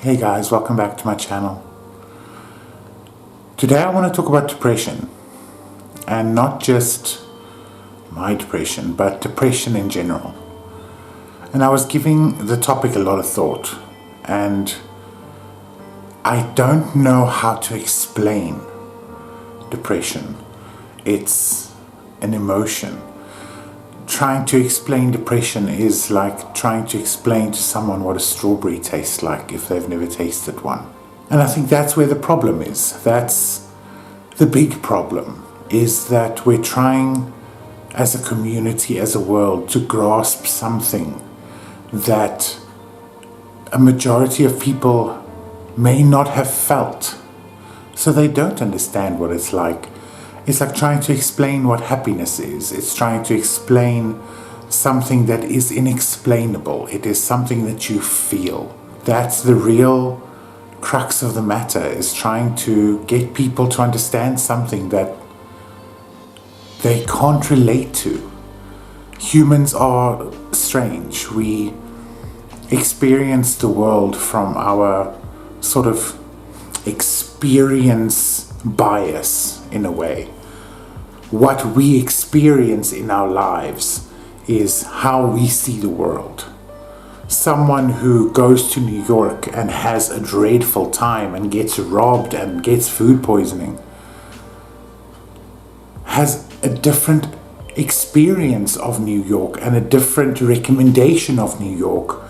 Hey guys, welcome back to my channel. Today I want to talk about depression, and not just my depression, but depression in general. And I was giving the topic a lot of thought, and I don't know how to explain depression. It's an emotion. Trying to explain depression is like trying to explain to someone what a strawberry tastes like if they've never tasted one. And I think that's where the problem is. That's the big problem, is that we're trying as a community, as a world, to grasp something that a majority of people may not have felt. So they don't understand what it's like. It's like trying to explain what happiness is. It's trying to explain something that is inexplainable. It is something that you feel. That's the real crux of the matter, is trying to get people to understand something that they can't relate to. Humans are strange. We experience the world from our sort of experience bias in a way. What we experience in our lives is how we see the world. Someone who goes to New York and has a dreadful time and gets robbed and gets food poisoning has a different experience of New York and a different recommendation of New York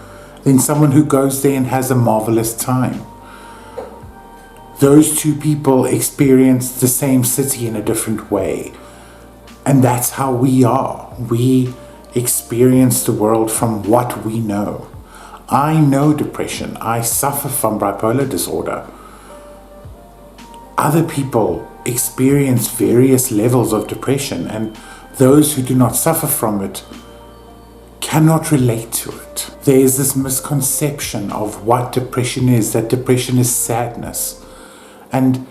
than someone who goes there and has a marvelous time. Those two people experience the same city in a different way. And that's how we are. We experience the world from what we know. I know depression. I suffer from bipolar disorder. Other people experience various levels of depression, and those who do not suffer from it cannot relate to it. There is this misconception of what depression is, that depression is sadness. And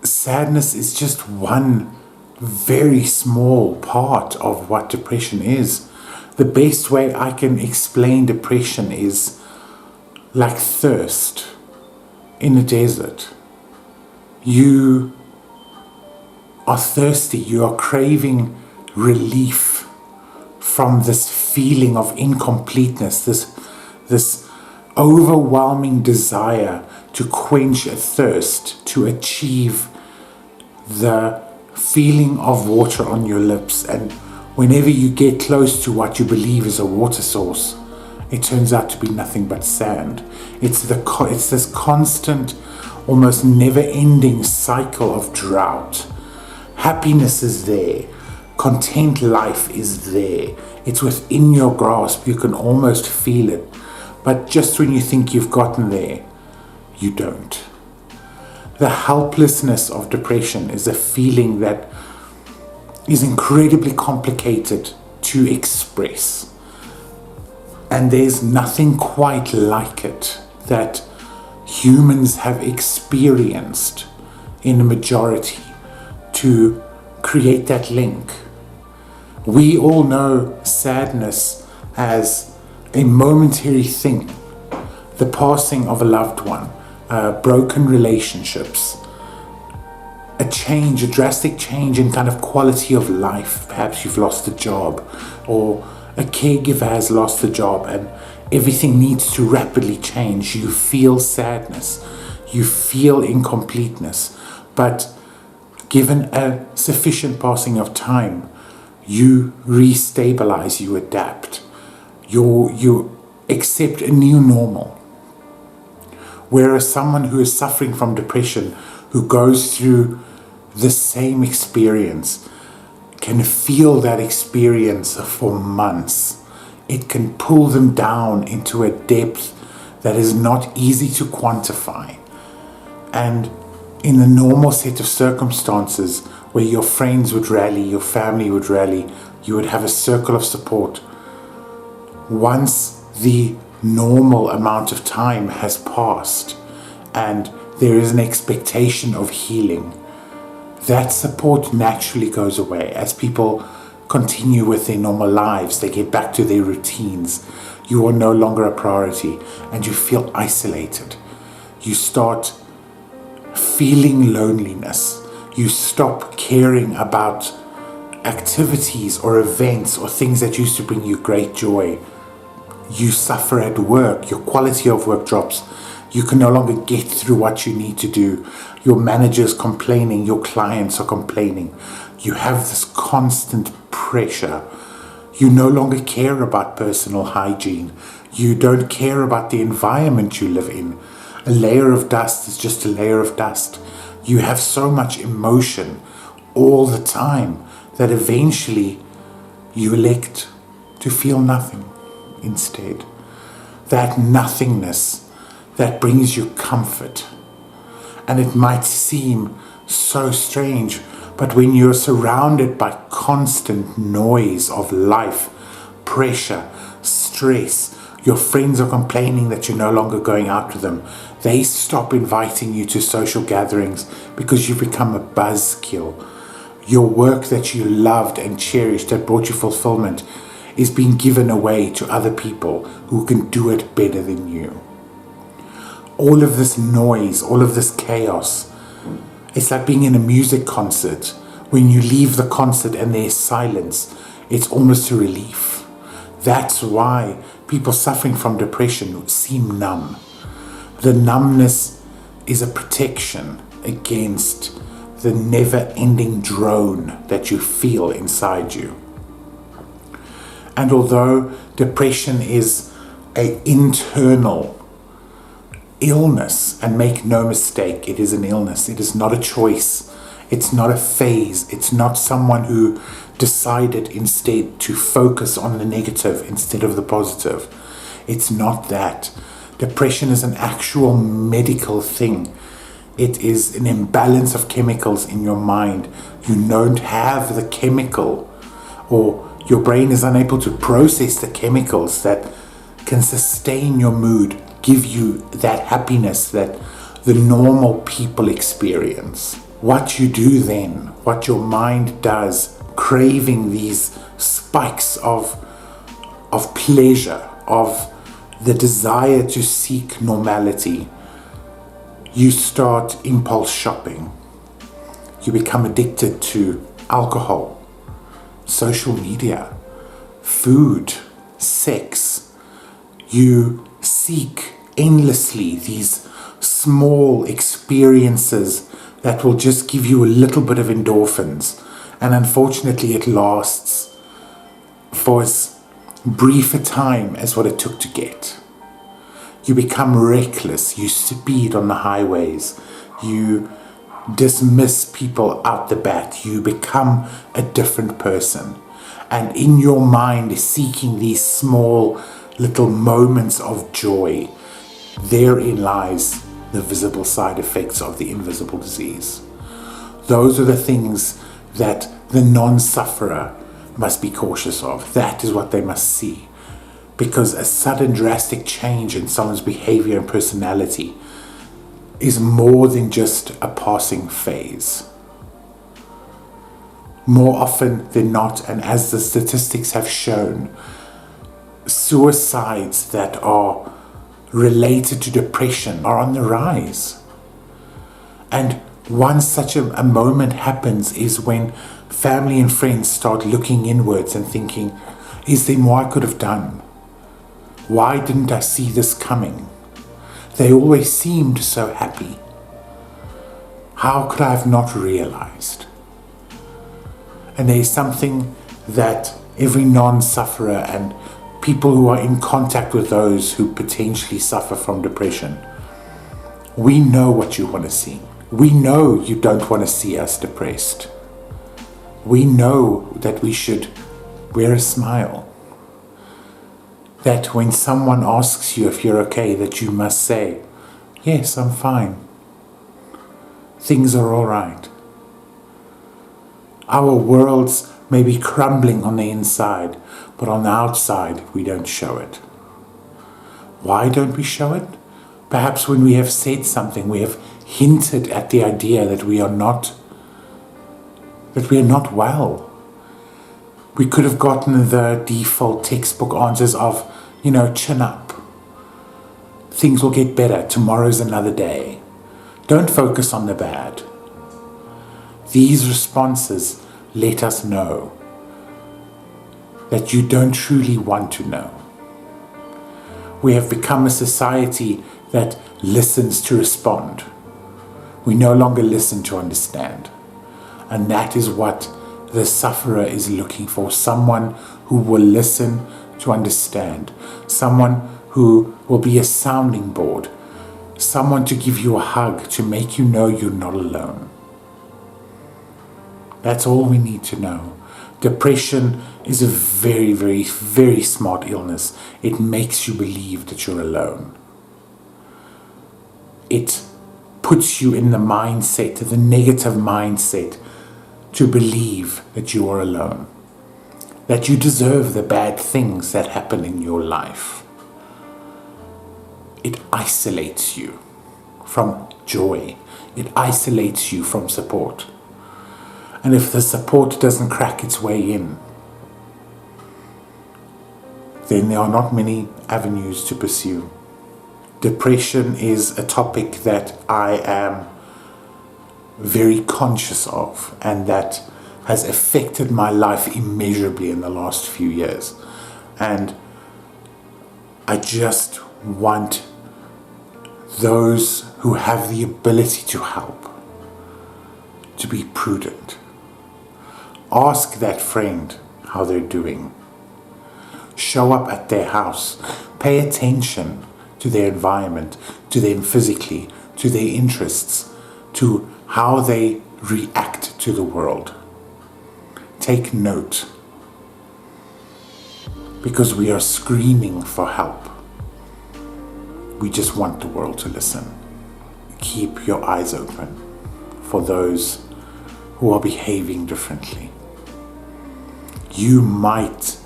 sadness is just one very small part of what depression is. The best way I can explain depression is like thirst in a desert. You are thirsty, you are craving relief from this feeling of incompleteness, this overwhelming desire to quench a thirst, to achieve the feeling of water on your lips. And whenever you get close to what you believe is a water source, it turns out to be nothing but sand. It's this constant, almost never-ending cycle of drought. Happiness is there. Content life is there. It's within your grasp. You can almost feel it. But just when you think you've gotten there, you don't. The helplessness of depression is a feeling that is incredibly complicated to express. And there's nothing quite like it that humans have experienced in a majority to create that link. We all know sadness as a momentary thing, the passing of a loved one, broken relationships, a drastic change in kind of quality of life. Perhaps you've lost a job, or a caregiver has lost a job and everything needs to rapidly change. You feel sadness, you feel incompleteness, but given a sufficient passing of time, you restabilize, you adapt, you accept a new normal. Whereas someone who is suffering from depression, who goes through the same experience, can feel that experience for months. It can pull them down into a depth that is not easy to quantify. And in the normal set of circumstances where your friends would rally, your family would rally, you would have a circle of support. Once the normal amount of time has passed and there is an expectation of healing, that support naturally goes away. As people continue with their normal lives, they get back to their routines, You are no longer a priority and you feel isolated. You start feeling loneliness. You stop caring about activities or events or things that used to bring you great joy. You suffer at work. Your quality of work drops. You can no longer get through what you need to do. Your manager's complaining. Your clients are complaining. You have this constant pressure. You no longer care about personal hygiene. You don't care about the environment you live in. A layer of dust is just a layer of dust. You have so much emotion all the time that eventually you elect to feel nothing instead. That nothingness that brings you comfort. And it might seem so strange, but when you're surrounded by constant noise of life, pressure, stress, your friends are complaining that you're no longer going out with them. They stop inviting you to social gatherings because you've become a buzzkill. Your work that you loved and cherished that brought you fulfillment is being given away to other people who can do it better than you. All of this noise, all of this chaos, it's like being in a music concert. When you leave the concert and there's silence, it's almost a relief. That's why people suffering from depression seem numb. The numbness is a protection against the never-ending drone that you feel inside you. And although depression is an internal illness, and make no mistake, it is an illness. It is not a choice. It's not a phase. It's not someone who decided instead to focus on the negative instead of the positive. It's not that. Depression is an actual medical thing. It is an imbalance of chemicals in your mind. You don't have the chemical, or your brain is unable to process the chemicals that can sustain your mood, give you that happiness that the normal people experience. What you do then, what your mind does, craving these spikes of pleasure, of the desire to seek normality, you start impulse shopping. You become addicted to alcohol, social media, food, sex. You seek endlessly these small experiences that will just give you a little bit of endorphins, and unfortunately it lasts for as brief a time as what it took to get. You become reckless, you speed on the highways, you dismiss people out the bat, you become a different person, and in your mind seeking these small little moments of joy. Therein lies the visible side effects of the invisible disease. Those are the things that the non-sufferer must be cautious of. That is what they must see. Because a sudden drastic change in someone's behavior and personality is more than just a passing phase. More often than not, and as the statistics have shown, suicides that are related to depression are on the rise. And once such a moment happens is when family and friends start looking inwards and thinking, is there more I could have done? Why didn't I see this coming? They always seemed so happy. How could I have not realized? And there is something that every non-sufferer and people who are in contact with those who potentially suffer from depression, we know what you want to see. We know you don't want to see us depressed. We know that we should wear a smile. That when someone asks you if you're okay, that you must say, yes, I'm fine. Things are all right. Our worlds may be crumbling on the inside, but on the outside, we don't show it. Why don't we show it? Perhaps when we have said something, we have hinted at the idea that we are not well. We could have gotten the default textbook answers of, chin up. Things will get better. Tomorrow's another day. Don't focus on the bad. These responses let us know that you don't truly want to know. We have become a society that listens to respond. We no longer listen to understand. And that is what the sufferer is looking for. Someone who will listen to understand. Someone who will be a sounding board. Someone to give you a hug, to make you know you're not alone. That's all we need to know. Depression is a very, very, very smart illness. It makes you believe that you're alone. It puts you in the mindset, the negative mindset, to believe that you are alone. That you deserve the bad things that happen in your life. It isolates you from joy. It isolates you from support. And if the support doesn't crack its way in, then there are not many avenues to pursue. Depression is a topic that I am very conscious of and that has affected my life immeasurably in the last few years. And I just want those who have the ability to help to be prudent. Ask that friend how they're doing. Show up at their house. Pay attention to their environment, to them physically, to their interests, to how they react to the world. Take note. Because we are screaming for help. We just want the world to listen. Keep your eyes open for those who are behaving differently. You might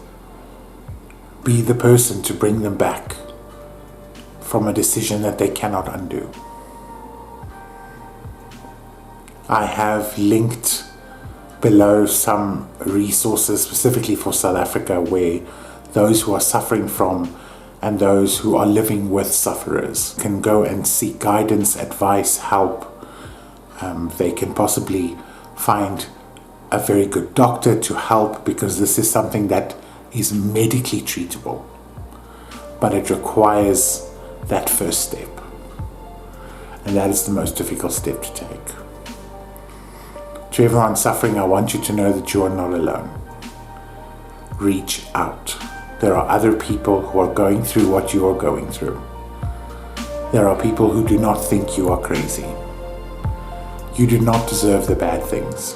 be the person to bring them back from a decision that they cannot undo. I have linked below some resources specifically for South Africa where those who are suffering from and those who are living with sufferers can go and seek guidance, advice, help. They can possibly find a very good doctor to help, because this is something that is medically treatable. But it requires that first step. And that is the most difficult step to take. To everyone suffering, I want you to know that you are not alone. Reach out. There are other people who are going through what you are going through. There are people who do not think you are crazy. You do not deserve the bad things.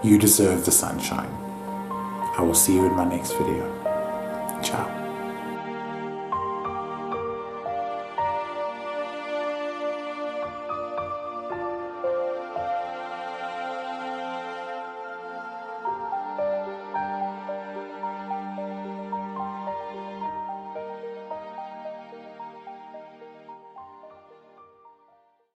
You deserve the sunshine. I will see you in my next video. Ciao.